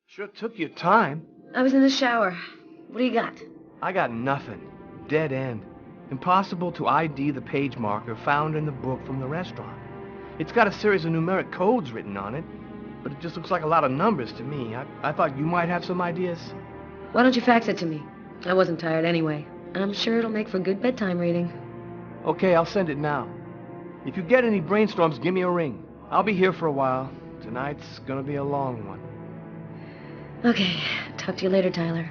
Sure took your time. I was in the shower. What do you got? I got nothing. Dead end. Impossible to ID the page marker found in the book from the restaurant. It's got a series of numeric codes written on it, but it just looks like a lot of numbers to me. I thought you might have some ideas. Why don't you fax it to me? I wasn't tired anyway. I'm sure it'll make for good bedtime reading. Okay, I'll send it now. If you get any brainstorms, give me a ring. I'll be here for a while. Tonight's gonna be a long one. Okay, talk to you later, Tyler.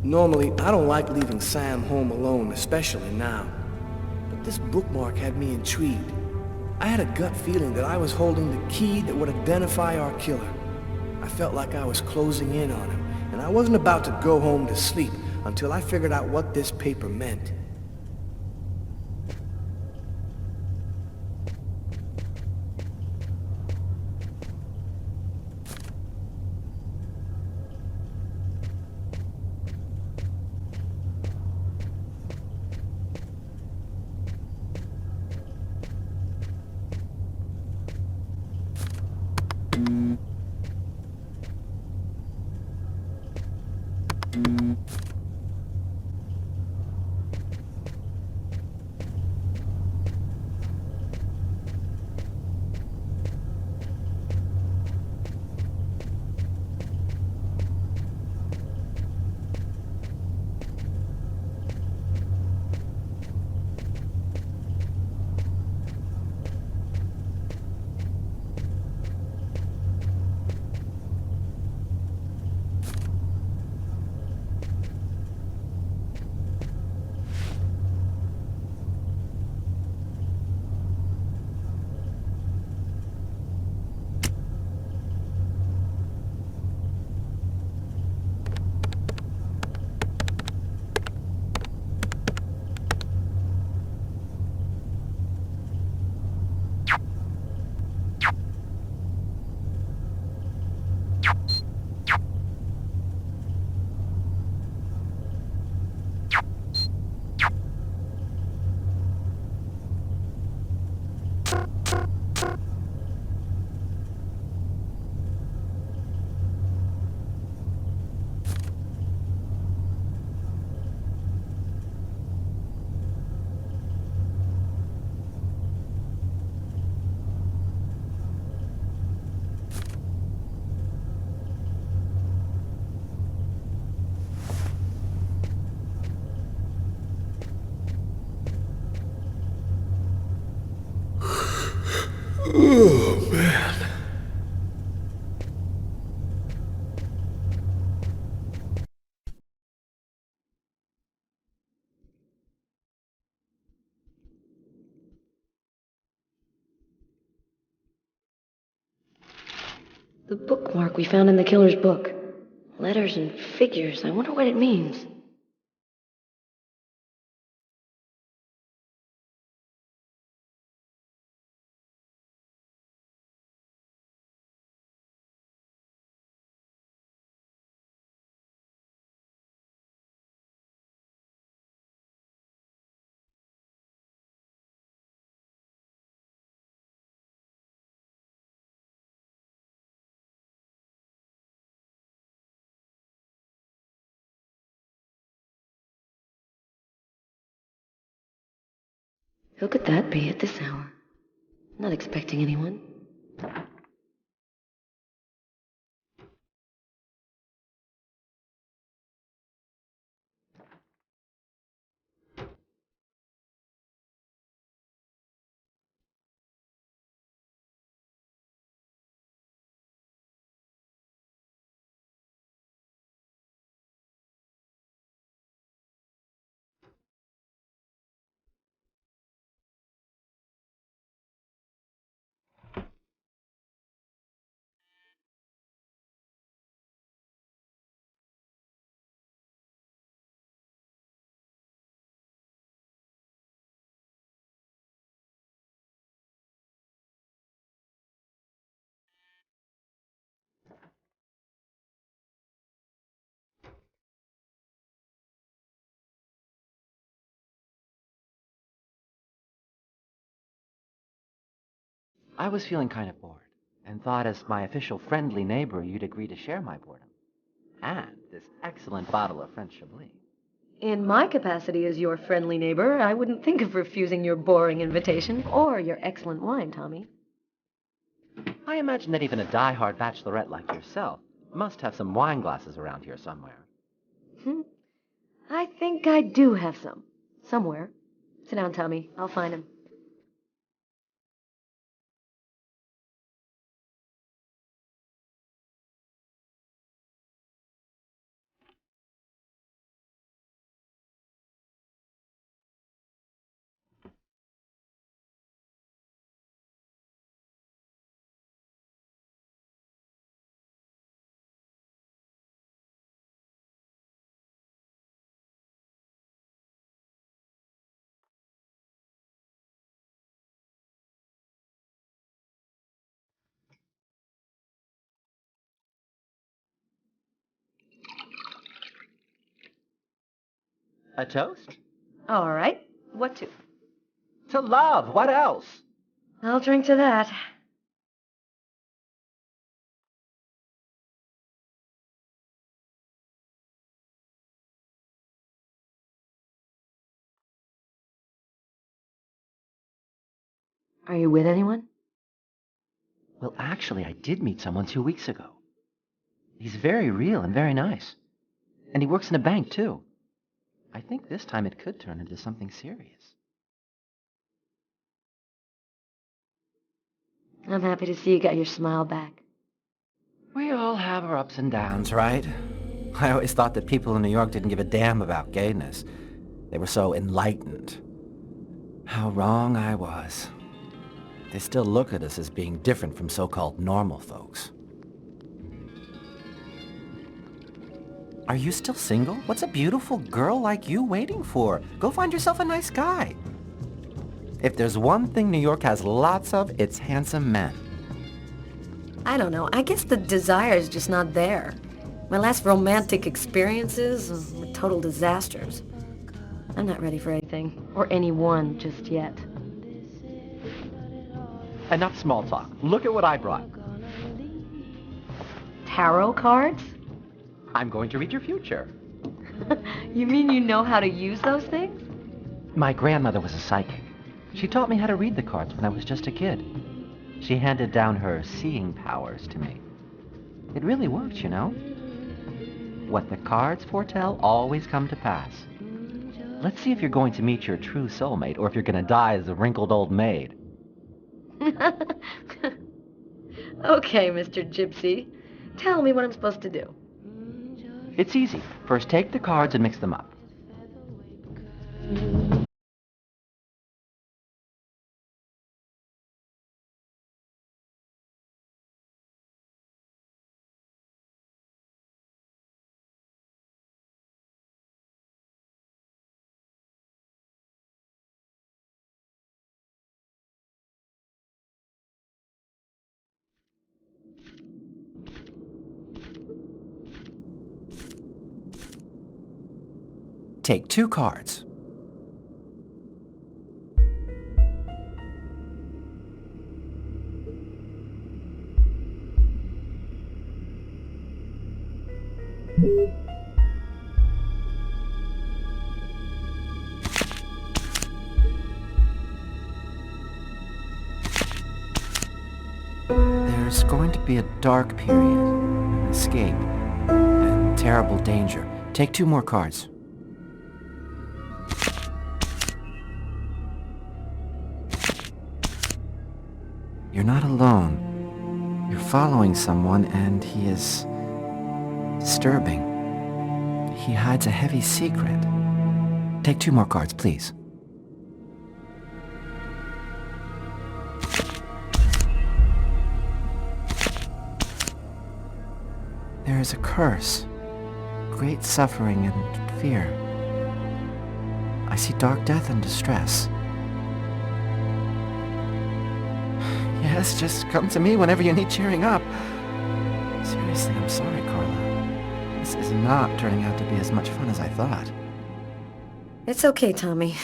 Normally, I don't like leaving Sam home alone, especially now. But this bookmark had me intrigued. I had a gut feeling that I was holding the key that would identify our killer. I felt like I was closing in on him, and I wasn't about to go home to sleep until I figured out what this paper meant. Oh, man. The bookmark we found in the killer's book. Letters and figures. I wonder what it means. Who could that be at this hour? Not expecting anyone. I was feeling kind of bored, and thought as my official friendly neighbor you'd agree to share my boredom. And this excellent bottle of French Chablis. In my capacity as your friendly neighbor, I wouldn't think of refusing your boring invitation or your excellent wine, Tommy. I imagine that even a die-hard bachelorette like yourself must have some wine glasses around here somewhere. I think I do have some. Somewhere. Sit down, Tommy. I'll find him. A toast? All right. What to? To love! What else? I'll drink to that. Are you with anyone? Well, actually, I did meet someone 2 weeks ago. He's very real and very nice. And he works in a bank, too. I think this time it could turn into something serious. I'm happy to see you got your smile back. We all have our ups and downs, right? I always thought that people in New York didn't give a damn about gayness. They were so enlightened. How wrong I was. They still look at us as being different from so-called normal folks. Are you still single? What's a beautiful girl like you waiting for? Go find yourself a nice guy. If there's one thing New York has lots of, it's handsome men. I don't know. I guess the desire's just not there. My last romantic experiences were total disasters. I'm not ready for anything, or anyone just yet. Enough small talk. Look at what I brought. Tarot cards? I'm going to read your future. You mean you know how to use those things? My grandmother was a psychic. She taught me how to read the cards when I was just a kid. She handed down her seeing powers to me. It really works, you know. What the cards foretell always come to pass. Let's see if you're going to meet your true soulmate or if you're going to die as a wrinkled old maid. Okay, Mr. Gypsy. Tell me what I'm supposed to do. It's easy. First take the cards and mix them up. Take 2 cards. There's going to be a dark period, an escape, and terrible danger. Take 2 more cards. You're not alone. You're following someone, and he is disturbing. He hides a heavy secret. Take 2 more cards, please. There is a curse, great suffering and fear. I see dark death and distress. Yes, just come to me whenever you need cheering up. Seriously, I'm sorry, Carla. This is not turning out to be as much fun as I thought. It's okay, Tommy.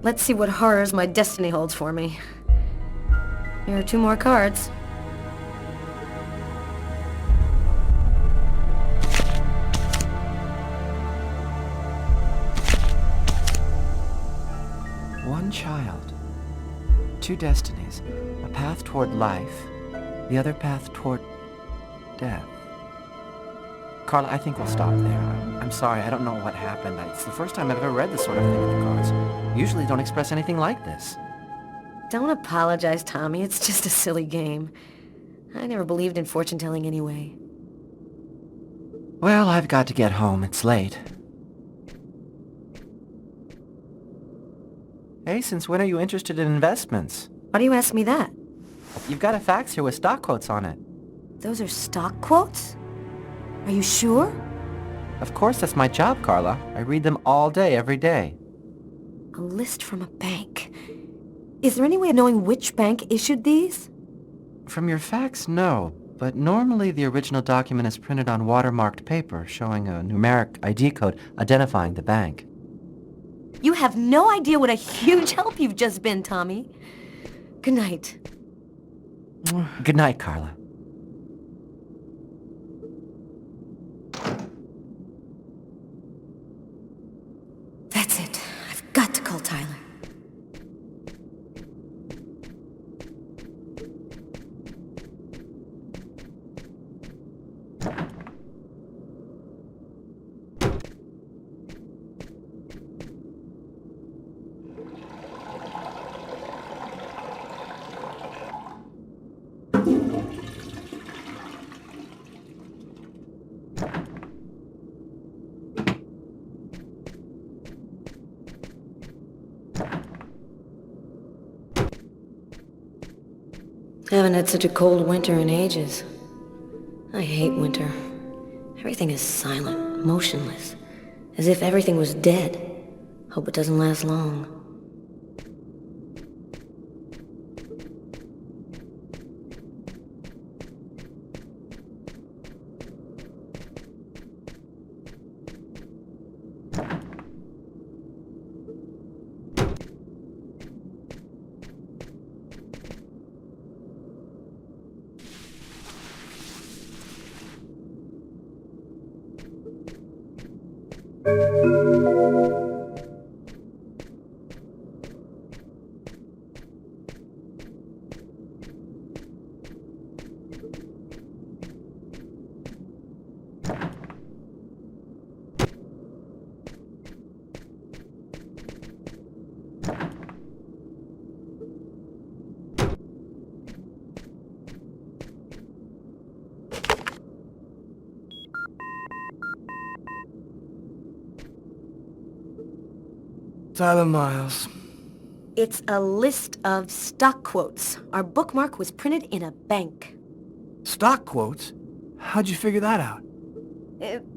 Let's see what horrors my destiny holds for me. Here are 2 more cards. One child, 2 destinies, a path toward life, the other path toward death. Carla, I think we'll stop there. I'm sorry, I don't know what happened. It's the first time I've ever read this sort of thing in the cards. Usually don't express anything like this. Don't apologize, Tommy. It's just a silly game. I never believed in fortune-telling anyway. Well, I've got to get home. It's late. Hey, since when are you interested in investments? Why do you ask me that? You've got a fax here with stock quotes on it. Those are stock quotes? Are you sure? Of course, that's my job, Carla. I read them all day, every day. A list from a bank. Is there any way of knowing which bank issued these? From your fax, no. But normally the original document is printed on watermarked paper, showing a numeric ID code identifying the bank. You have no idea what a huge help you've just been, Tommy. Good night. Good night, Carla. That's it. I've got to call Tyler. I haven't had such a cold winter in ages. I hate winter. Everything is silent, motionless, as if everything was dead. Hope it doesn't last long. Tyler Miles. It's a list of stock quotes. Our bookmark was printed in a bank. Stock quotes? How'd you figure that out?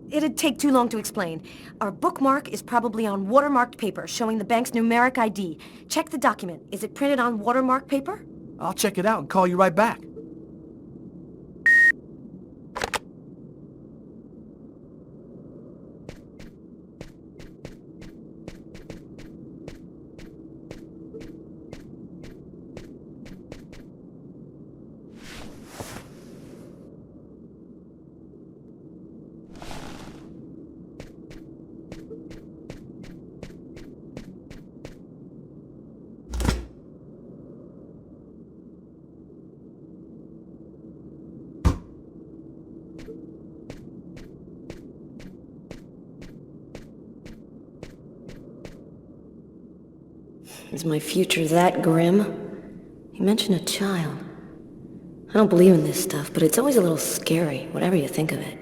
It'd take too long to explain. Our bookmark is probably on watermarked paper showing the bank's numeric ID. Check the document. Is it printed on watermarked paper? I'll check it out and call you right back. Is my future that grim? You mentioned a child. I don't believe in this stuff, but it's always a little scary, whatever you think of it.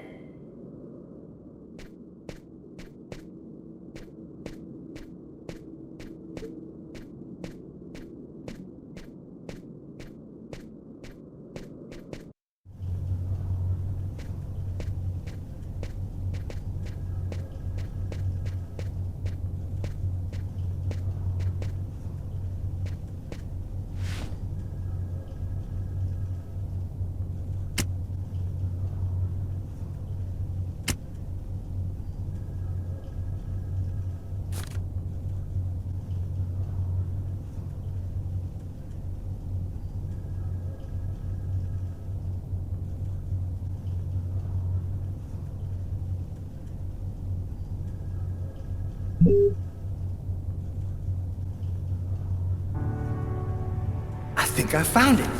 I think I found it.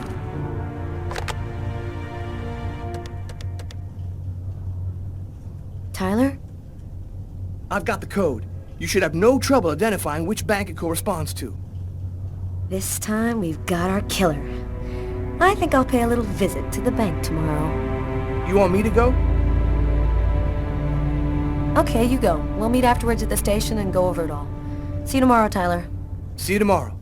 Tyler? I've got the code. You should have no trouble identifying which bank it corresponds to. This time we've got our killer. I think I'll pay a little visit to the bank tomorrow. You want me to go? Okay, you go. We'll meet afterwards at the station and go over it all. See you tomorrow, Tyler. See you tomorrow.